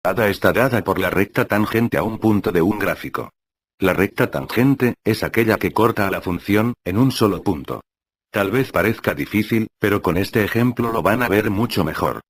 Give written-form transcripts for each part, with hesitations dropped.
derivada está dada por la recta tangente a un punto de un gráfico. La recta tangente es aquella que corta a la función en un solo punto. Tal vez parezca difícil, pero con este ejemplo lo van a ver mucho mejor.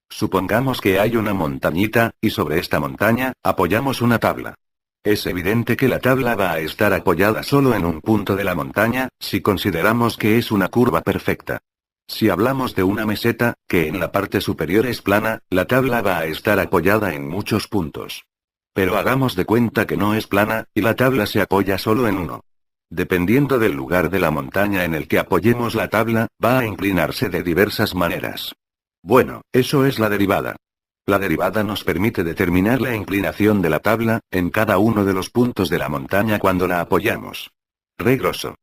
Supongamos que hay una montañita, y sobre esta montaña, apoyamos una tabla. Es evidente que la tabla va a estar apoyada solo en un punto de la montaña, si consideramos que es una curva perfecta. Si hablamos de una meseta, que en la parte superior es plana, la tabla va a estar apoyada en muchos puntos. Pero hagamos de cuenta que no es plana, y la tabla se apoya solo en uno. Dependiendo del lugar de la montaña en el que apoyemos la tabla, va a inclinarse de diversas maneras. Bueno, eso es la derivada. La derivada nos permite determinar la inclinación de la tabla, en cada uno de los puntos de la montaña cuando la apoyamos. Re grosso.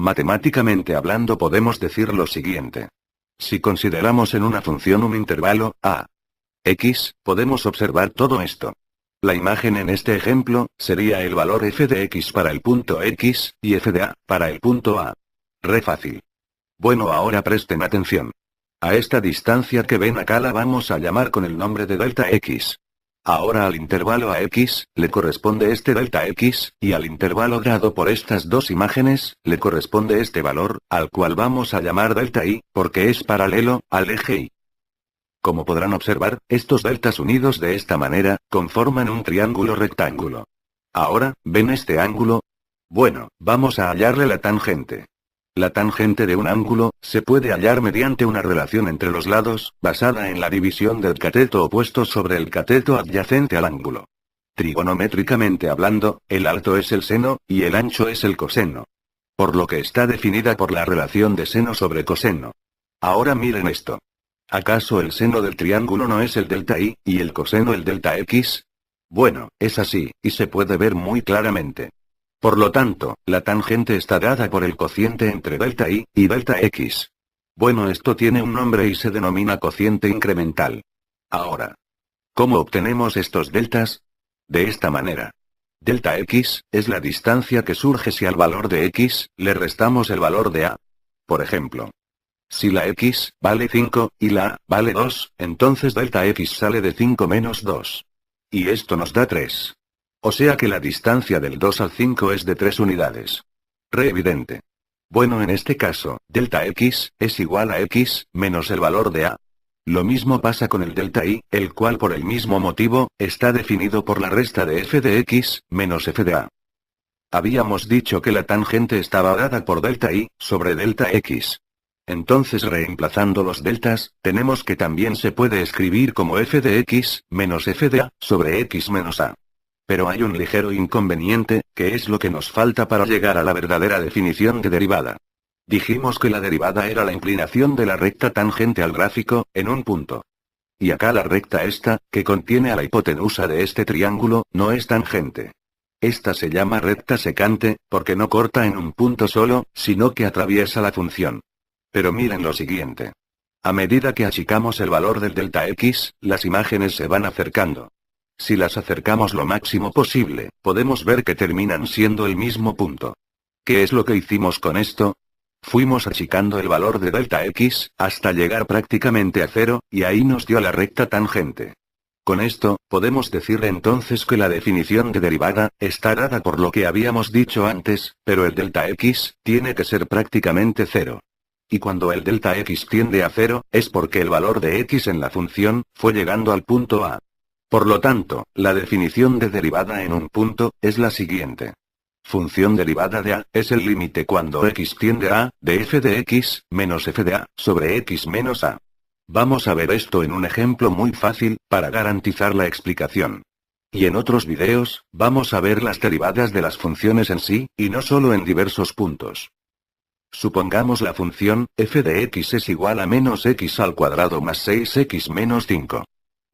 Matemáticamente hablando podemos decir lo siguiente. Si consideramos en una función un intervalo, a x, podemos observar todo esto. La imagen en este ejemplo, sería el valor f de x para el punto x, y f de a, para el punto a. Re fácil. Bueno, ahora presten atención. A esta distancia que ven acá la vamos a llamar con el nombre de delta x. Ahora al intervalo a x, le corresponde este delta x, y al intervalo dado por estas dos imágenes, le corresponde este valor, al cual vamos a llamar delta y, porque es paralelo al eje y. Como podrán observar, estos deltas unidos de esta manera, conforman un triángulo rectángulo. Ahora, ¿ven este ángulo? Bueno, vamos a hallarle la tangente. La tangente de un ángulo, se puede hallar mediante una relación entre los lados, basada en la división del cateto opuesto sobre el cateto adyacente al ángulo. Trigonométricamente hablando, el alto es el seno, y el ancho es el coseno. Por lo que está definida por la relación de seno sobre coseno. Ahora miren esto. ¿Acaso el seno del triángulo no es el delta y el coseno el delta x? Bueno, es así, y se puede ver muy claramente. Por lo tanto, la tangente está dada por el cociente entre delta y delta x. Bueno, esto tiene un nombre y se denomina cociente incremental. Ahora, ¿cómo obtenemos estos deltas? De esta manera. Delta x, es la distancia que surge si al valor de x, le restamos el valor de a. Por ejemplo. Si la x, vale 5, y la a, vale 2, entonces delta x sale de 5 menos 2. Y esto nos da 3. O sea que la distancia del 2 al 5 es de 3 unidades. Re evidente. Bueno, en este caso, delta x, es igual a x, menos el valor de a. Lo mismo pasa con el delta y, el cual por el mismo motivo, está definido por la resta de f de x, menos f de a. Habíamos dicho que la tangente estaba dada por delta y, sobre delta x. Entonces reemplazando los deltas, tenemos que también se puede escribir como f de x, menos f de a, sobre x menos a. Pero hay un ligero inconveniente, que es lo que nos falta para llegar a la verdadera definición de derivada. Dijimos que la derivada era la inclinación de la recta tangente al gráfico, en un punto. Y acá la recta esta, que contiene a la hipotenusa de este triángulo, no es tangente. Esta se llama recta secante, porque no corta en un punto solo, sino que atraviesa la función. Pero miren lo siguiente. A medida que achicamos el valor del delta x, las imágenes se van acercando. Si las acercamos lo máximo posible, podemos ver que terminan siendo el mismo punto. ¿Qué es lo que hicimos con esto? Fuimos achicando el valor de delta x, hasta llegar prácticamente a 0, y ahí nos dio la recta tangente. Con esto, podemos decir entonces que la definición de derivada, está dada por lo que habíamos dicho antes, pero el delta x, tiene que ser prácticamente 0. Y cuando el delta x tiende a 0, es porque el valor de x en la función, fue llegando al punto a. Por lo tanto, la definición de derivada en un punto, es la siguiente. Función derivada de a, es el límite cuando x tiende a, de f de x, menos f de a, sobre x menos a. Vamos a ver esto en un ejemplo muy fácil, para garantizar la explicación. Y en otros videos, vamos a ver las derivadas de las funciones en sí, y no solo en diversos puntos. Supongamos la función, f de x es igual a menos x al cuadrado más 6x menos 5.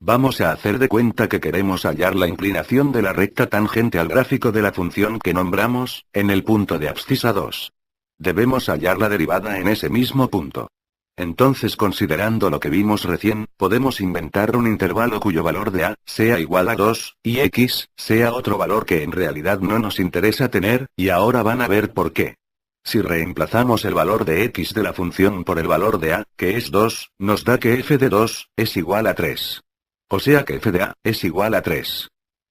Vamos a hacer de cuenta que queremos hallar la inclinación de la recta tangente al gráfico de la función que nombramos, en el punto de abscisa 2. Debemos hallar la derivada en ese mismo punto. Entonces, considerando lo que vimos recién, podemos inventar un intervalo cuyo valor de a, sea igual a 2, y x, sea otro valor que en realidad no nos interesa tener, y ahora van a ver por qué. Si reemplazamos el valor de x de la función por el valor de a, que es 2, nos da que f de 2, es igual a 3. O sea que f de a es igual a 3.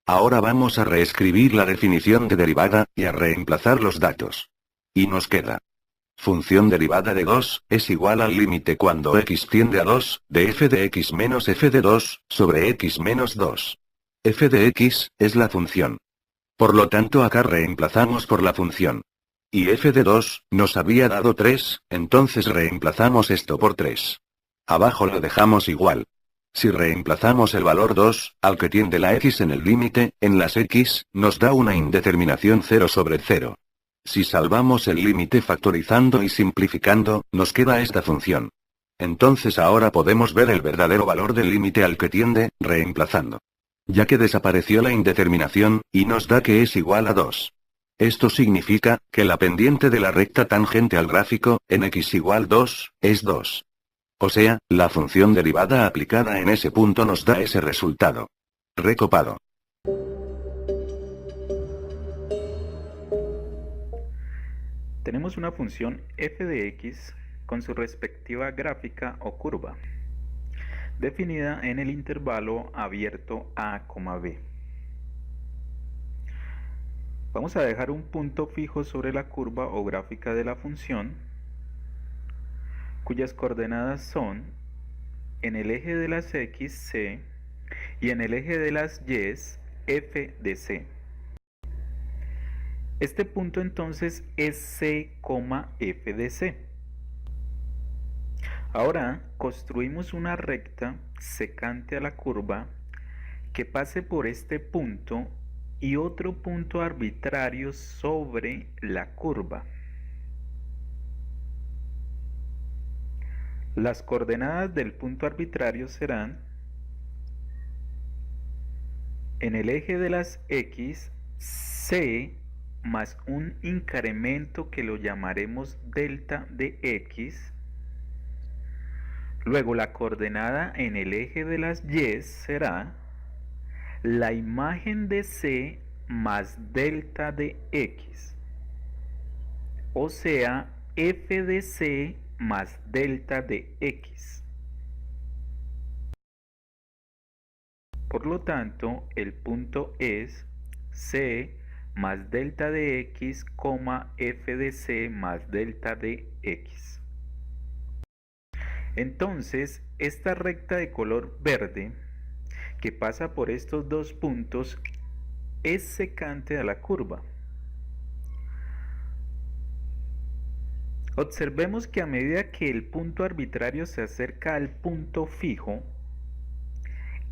Ahora vamos a reescribir la definición de derivada, y a reemplazar los datos. Y nos queda. Función derivada de 2, es igual al límite cuando x tiende a 2, de f de x menos f de 2, sobre x menos 2. F de x, es la función. Por lo tanto acá reemplazamos por la función. Y f de 2, nos había dado 3, entonces reemplazamos esto por 3. Abajo lo dejamos igual. Si reemplazamos el valor 2, al que tiende la x en el límite, en las x, nos da una indeterminación 0 sobre 0. Si salvamos el límite factorizando y simplificando, nos queda esta función. Entonces ahora podemos ver el verdadero valor del límite al que tiende, reemplazando. Ya que desapareció la indeterminación, y nos da que es igual a 2. Esto significa, que la pendiente de la recta tangente al gráfico, en x igual 2, es 2. O sea, la función derivada aplicada en ese punto nos da ese resultado. Recopado. Tenemos una función f de x con su respectiva gráfica o curva, definida en el intervalo abierto a, b. Vamos a dejar un punto fijo sobre la curva o gráfica de la función, cuyas coordenadas son, en el eje de las x, c, y en el eje de las y, f de c. Este punto entonces es c, f de c. Ahora construimos una recta secante a la curva que pase por este punto y otro punto arbitrario sobre la curva. Las coordenadas del punto arbitrario serán, en el eje de las x, c más un incremento que lo llamaremos delta de x. Luego la coordenada en el eje de las y será la imagen de c más delta de x. O sea, f de c más delta de x. Por lo tanto, el punto es c más delta de x, f de c más delta de x. Entonces, esta recta de color verde, que pasa por estos dos puntos, es secante a la curva. Observemos que a medida que el punto arbitrario se acerca al punto fijo,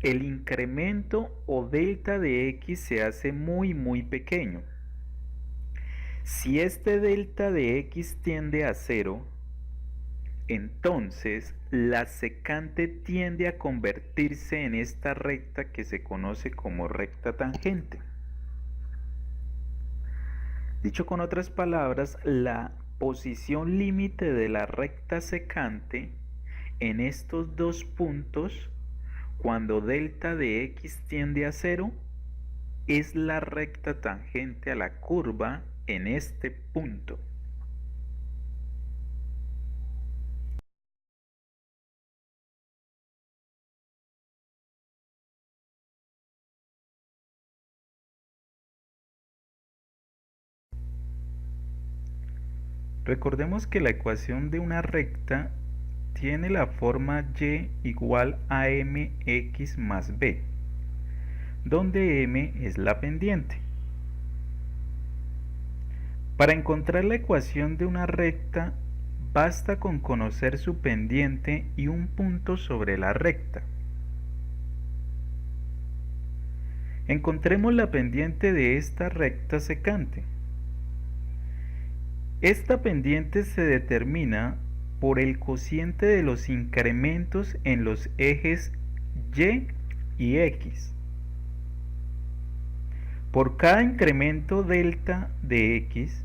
el incremento o delta de x se hace muy pequeño. Si este delta de x tiende a 0, entonces la secante tiende a convertirse en esta recta que se conoce como recta tangente. Dicho con otras palabras, la posición límite de la recta secante en estos dos puntos, cuando delta de x tiende a 0, es la recta tangente a la curva en este punto. Recordemos que la ecuación de una recta tiene la forma y igual a mx más b, donde m es la pendiente. Para encontrar la ecuación de una recta, basta con conocer su pendiente y un punto sobre la recta. Encontremos la pendiente de esta recta secante. Esta pendiente se determina por el cociente de los incrementos en los ejes y y x. Por cada incremento delta de x,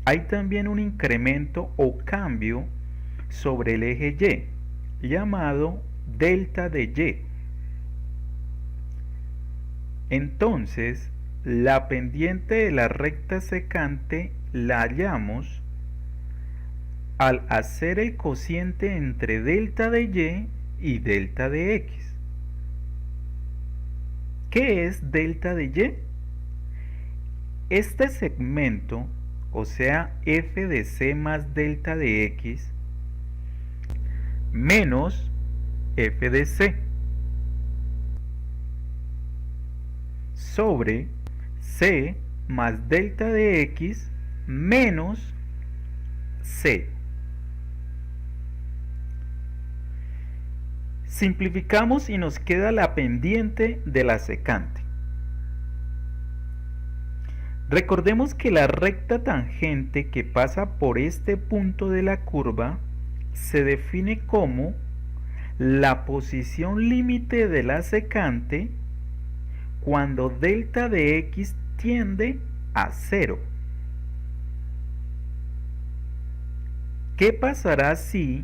hay también un incremento o cambio sobre el eje y, llamado delta de y. Entonces, la pendiente de la recta secante la hallamos al hacer el cociente entre delta de y delta de x. ¿Qué es delta de y? Este segmento, o sea, f de c más delta de x, menos f de c, sobre c más delta de x menos c. Simplificamos y nos queda la pendiente de la secante. Recordemos que la recta tangente que pasa por este punto de la curva se define como la posición límite de la secante cuando delta de x tiende a 0. ¿Qué pasará si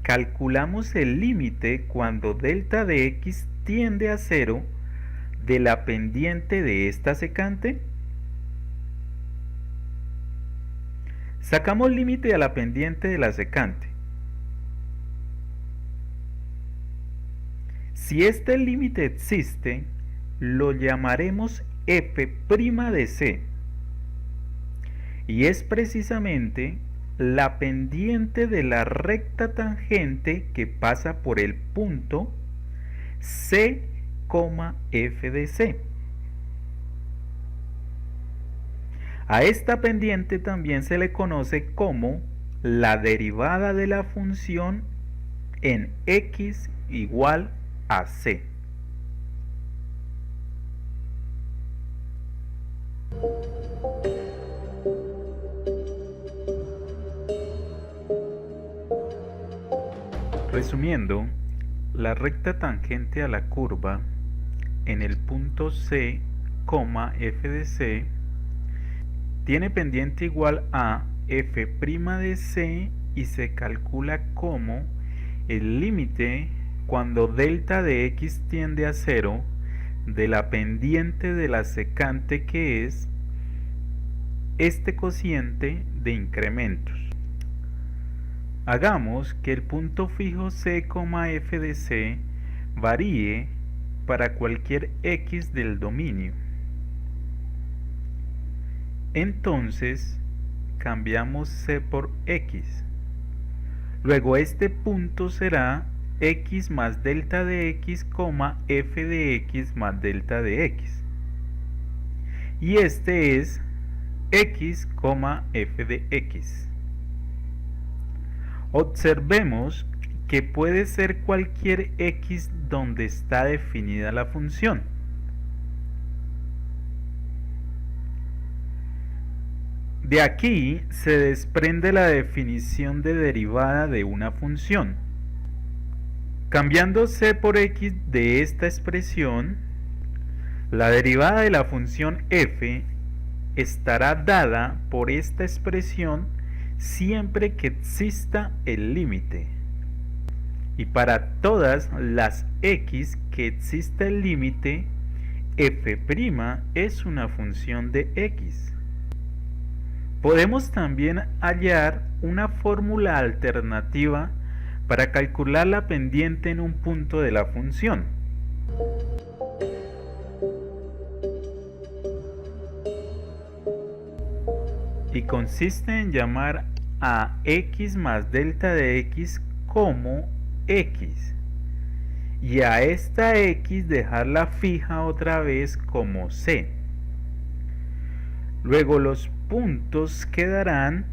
calculamos el límite cuando delta de x tiende a 0 de la pendiente de esta secante? Sacamos límite a la pendiente de la secante. Si este límite existe, lo llamaremos f' de c, y es precisamente la pendiente de la recta tangente que pasa por el punto c, f de c. A esta pendiente también se le conoce como la derivada de la función en x igual a c. Resumiendo, la recta tangente a la curva en el punto c, f de c tiene pendiente igual a f' de c y se calcula como el límite cuando delta de x tiende a 0 de la pendiente de la secante, que es este cociente de incrementos. Hagamos que el punto fijo c, f de c varíe para cualquier x del dominio. Entonces cambiamos c por x. Luego este punto será x más delta de x, f de x más delta de x. Y este es x, f de x. Observemos que puede ser cualquier x donde está definida la función. De aquí se desprende la definición de derivada de una función. Cambiando c por x de esta expresión, la derivada de la función f estará dada por esta expresión siempre que exista el límite. Y para todas las x que exista el límite, f' es una función de x. Podemos también hallar una fórmula alternativa para calcular la pendiente en un punto de la función. Y consiste en llamar a x más delta de x como x, y a esta x dejarla fija otra vez como c. Luego los puntos quedarán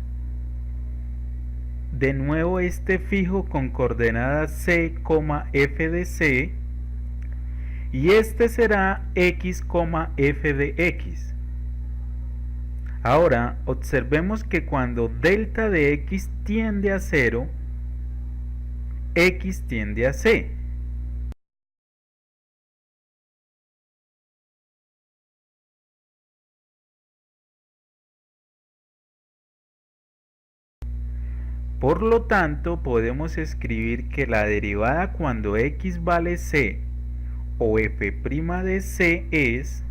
de nuevo este fijo con coordenadas c, f de c, y este será x, f de x. Ahora observemos que cuando delta de x tiende a 0, x tiende a c. Por lo tanto, podemos escribir que la derivada cuando x vale c o f' de c es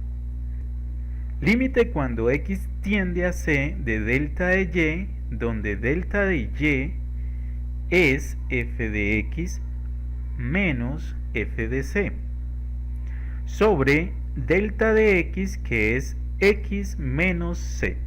límite cuando x tiende a c de delta de y, donde delta de y es f de x menos f de c, sobre delta de x, que es x menos c.